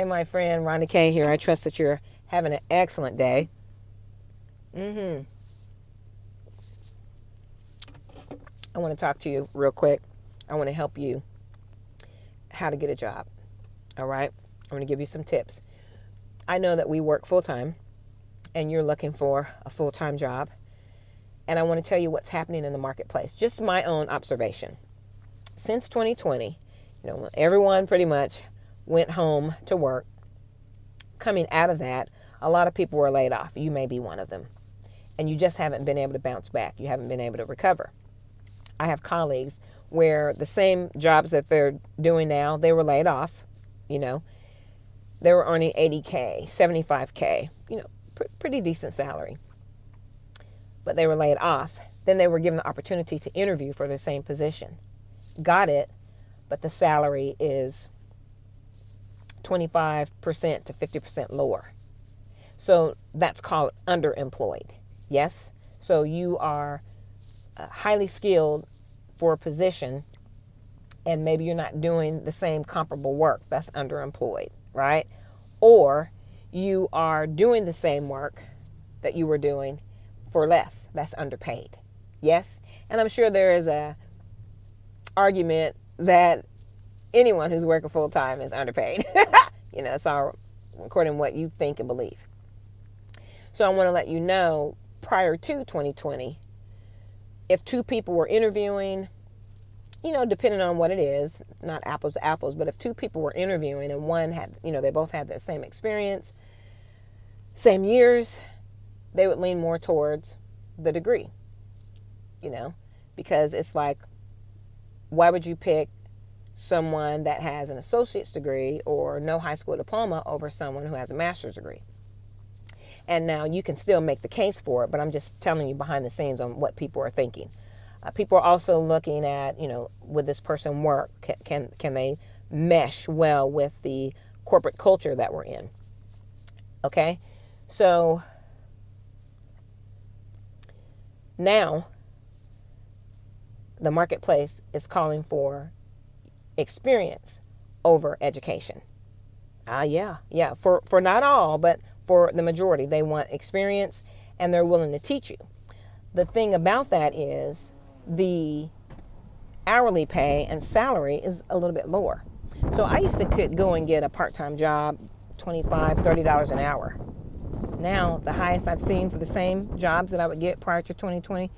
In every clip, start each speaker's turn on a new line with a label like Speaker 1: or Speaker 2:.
Speaker 1: Hey, my friend, Rhonda K here. I trust that you're having an excellent day. I want to talk to you real quick. I want to help you how to get a job. All right? I'm going to give you some tips. I know that we work full time and you're looking for a full time job. And I want to tell you what's happening in the marketplace. Just my own observation. Since 2020, everyone pretty much went home to work. Coming out of that, a lot of people were laid off. You may be one of them. And you just haven't been able to bounce back. You haven't been able to recover. I have colleagues where the same jobs that they're doing now, they were laid off. They were earning 80K, 75K, pretty decent salary. But they were laid off. Then they were given the opportunity to interview for the same position. Got it, but the salary is 25% to 50% lower. So that's called underemployed. Yes? So you are highly skilled for a position and maybe you're not doing the same comparable work. That's underemployed, right? Or you are doing the same work that you were doing for less. That's underpaid. Yes? And I'm sure there is a argument that anyone who's working full time is underpaid. It's all according to what you think and believe. So I want to let you know, prior to 2020, if two people were interviewing, depending on what it is, not apples to apples, but if two people were interviewing and one had, they both had the same experience, same years, they would lean more towards the degree, because it's like, why would you pick someone that has an associate's degree or no high school diploma over someone who has a master's degree? And now you can still make the case for it, but I'm just telling you behind the scenes on what people are thinking. People are also looking at, would this person work? Can they mesh well with the corporate culture that we're in? Okay, so now the marketplace is calling for experience over education. Yeah. For not all, but for the majority, they want experience and they're willing to teach you. The thing about that is the hourly pay and salary is a little bit lower. So I used to could go and get a part-time job, $25, $30 an hour. Now, the highest I've seen for the same jobs that I would get prior to 2020,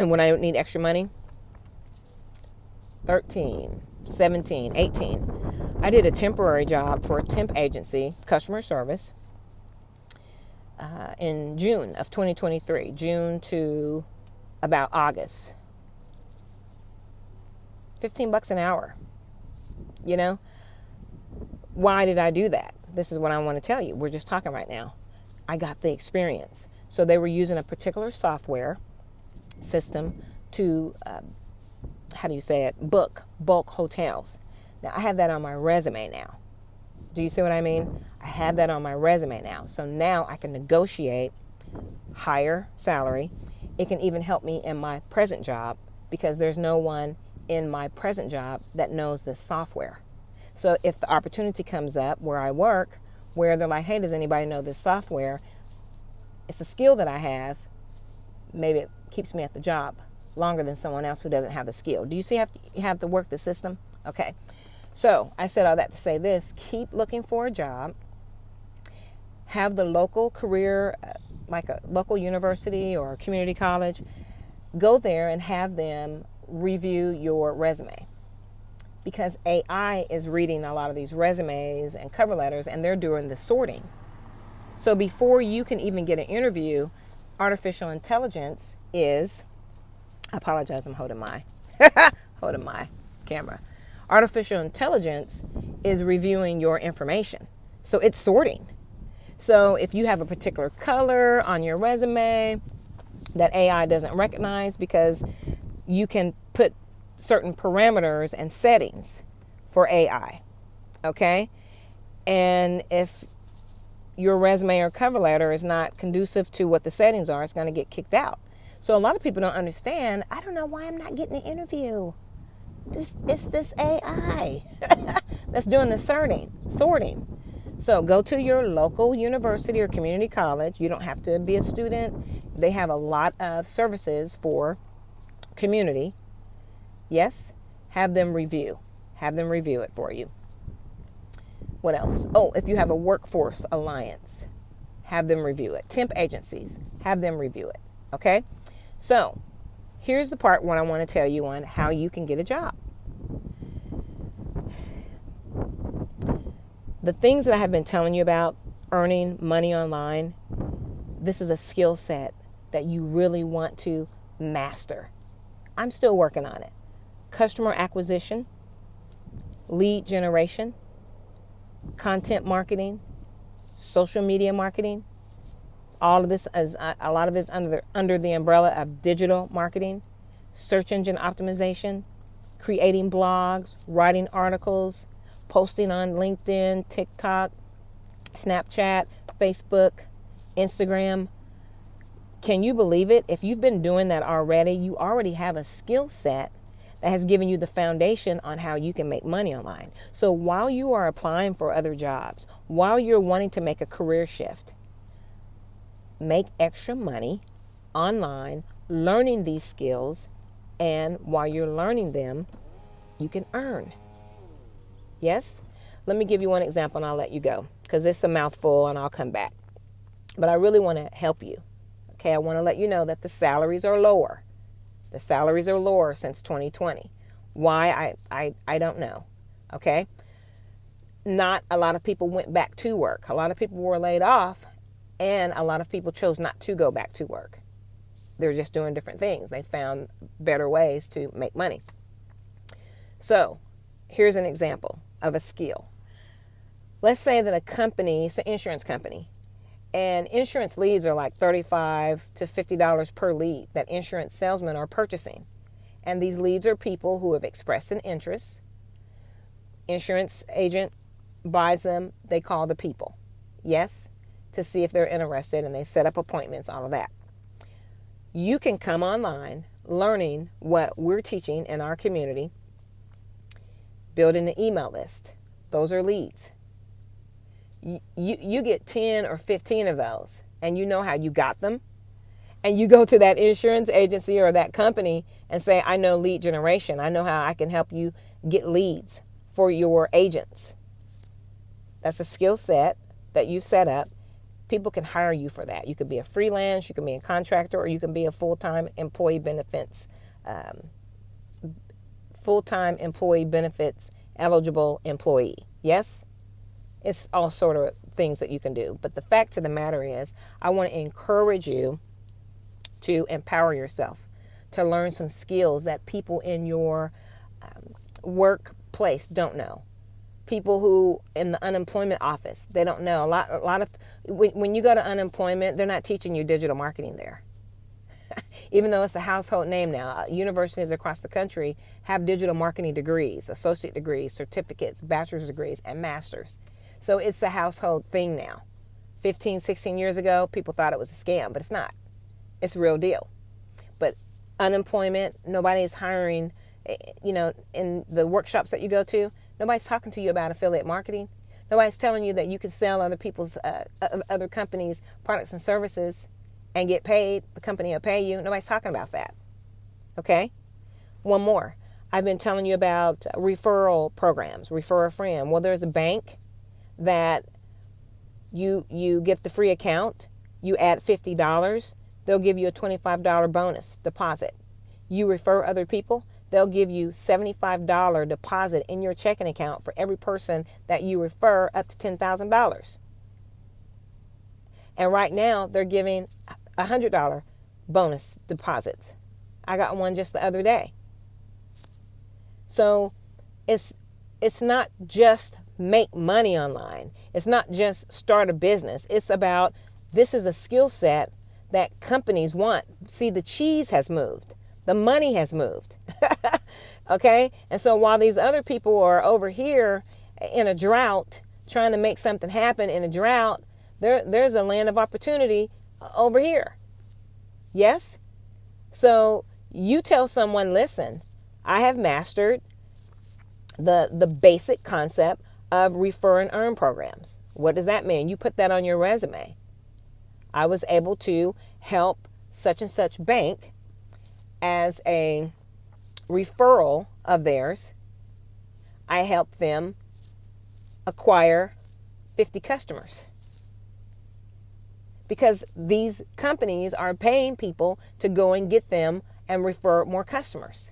Speaker 1: when I would need extra money, 13, 17, 18. I did a temporary job for a temp agency, customer service, in June of 2023, June to about August. $15 an hour. Why did I do that? This is what I want to tell you. We're just talking right now. I got the experience. So they were using a particular software system to, book bulk hotels. Now, I have that on my resume now. Do you see what I mean? I have that on my resume now. So now I can negotiate higher salary. It can even help me in my present job because there's no one in my present job that knows this software. So if the opportunity comes up where I work, where they're like, hey, does anybody know this software? It's a skill that I have. Maybe it keeps me at the job longer than someone else who doesn't have the skill. Do you see you have to work the system? Okay. So I said all that to say this: keep looking for a job. Have the local career, like a local university or community college, go there and have them review your resume. Because AI is reading a lot of these resumes and cover letters and they're doing the sorting. So before you can even get an interview, artificial intelligence is, I apologize, I'm holding my camera. Artificial intelligence is reviewing your information. So it's sorting. So if you have a particular color on your resume that AI doesn't recognize, because you can put certain parameters and settings for AI, okay? And if your resume or cover letter is not conducive to what the settings are, it's going to get kicked out. So a lot of people don't understand, I don't know why I'm not getting an interview. It's this AI that's doing the sorting. So go to your local university or community college. You don't have to be a student. They have a lot of services for community. Yes, have them review. Have them review it for you. What else? Oh, if you have a workforce alliance, have them review it. Temp agencies, have them review it. Okay? So here's the part what I want to tell you on how you can get a job. The things that I have been telling you about earning money online, this is a skill set that you really want to master. I'm still working on it. Customer acquisition, lead generation, content marketing, social media marketing. All of this is a lot of it's under the umbrella of digital marketing, search engine optimization, creating blogs, writing articles, posting on LinkedIn, TikTok, Snapchat, Facebook, Instagram. Can you believe it? If you've been doing that already, you already have a skill set that has given you the foundation on how you can make money online. So while you are applying for other jobs, while you're wanting to make a career shift, make extra money online, learning these skills, and while you're learning them, you can earn. Yes? Let me give you one example and I'll let you go because it's a mouthful and I'll come back. But I really want to help you. Okay, I want to let you know that the salaries are lower. The salaries are lower since 2020. Why? I don't know. Okay? Not a lot of people went back to work. A lot of people were laid off and a lot of people chose not to go back to work. They're just doing different things. They found better ways to make money. So here's an example of a skill. Let's say that a company, it's an insurance company, and insurance leads are like $35 to $50 per lead that insurance salesmen are purchasing. And these leads are people who have expressed an interest. Insurance agent buys them. They call the people. Yes, to see if they're interested, and they set up appointments, all of that. You can come online learning what we're teaching in our community, building an email list. Those are leads. You get 10 or 15 of those and you know how you got them. And you go to that insurance agency or that company and say, I know lead generation. I know how I can help you get leads for your agents. That's a skill set that you set up. People can hire you for that. You could be a freelance, you can be a contractor, or you can be a full-time employee benefits eligible employee. Yes? It's all sort of things that you can do. But the fact of the matter is, I want to encourage you to empower yourself, to learn some skills that people in your workplace don't know. People who in the unemployment office, they don't know. A lot of when you go to unemployment, they're not teaching you digital marketing there. Even though it's a household name now, universities across the country have digital marketing degrees, associate degrees, certificates, bachelor's degrees, and masters. So it's a household thing now. 15, 16 years ago, people thought it was a scam, but it's not. It's a real deal. But unemployment, nobody's hiring, in the workshops that you go to, nobody's talking to you about affiliate marketing. Nobody's telling you that you can sell other companies' products and services and get paid. The company will pay you. Nobody's talking about that. Okay? One more. I've been telling you about referral programs, refer a friend. Well, there's a bank that you get the free account. You add $50. They'll give you a $25 bonus deposit. You refer other people, they'll give you $75 deposit in your checking account for every person that you refer up to $10,000. And right now they're giving $100 bonus deposits. I got one just the other day. So it's not just make money online. It's not just start a business. It's about, this is a skill set that companies want. See, the cheese has moved. The money has moved. Okay? And so while these other people are over here in a drought, trying to make something happen in a drought, there's a land of opportunity over here. Yes? So you tell someone, listen, I have mastered the basic concept of refer and earn programs. What does that mean? You put that on your resume. I was able to help such and such bank as a referral of theirs. I helped them acquire 50 customers. Because these companies are paying people to go and get them and refer more customers.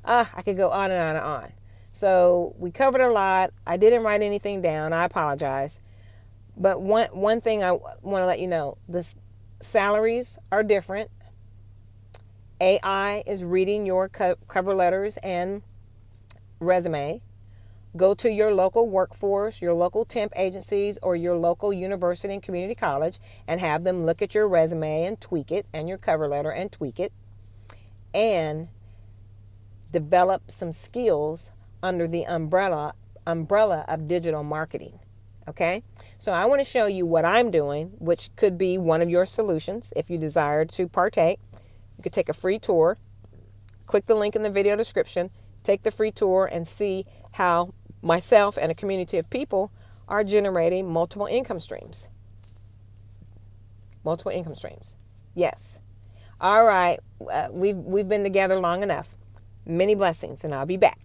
Speaker 1: I could go on and on and on. So we covered a lot. I didn't write anything down. I apologize. But one thing I want to let you know, the salaries are different. AI is reading your cover letters and resume. Go to your local workforce, your local temp agencies, or your local university and community college and have them look at your resume and tweak it, and your cover letter and tweak it, and develop some skills under the umbrella of digital marketing. Okay? So I want to show you what I'm doing, which could be one of your solutions if you desire to partake. You could take a free tour. Click the link in the video description. Take the free tour and see how myself and a community of people are generating multiple income streams. Multiple income streams. Yes. All right. We've been together long enough. Many blessings, and I'll be back.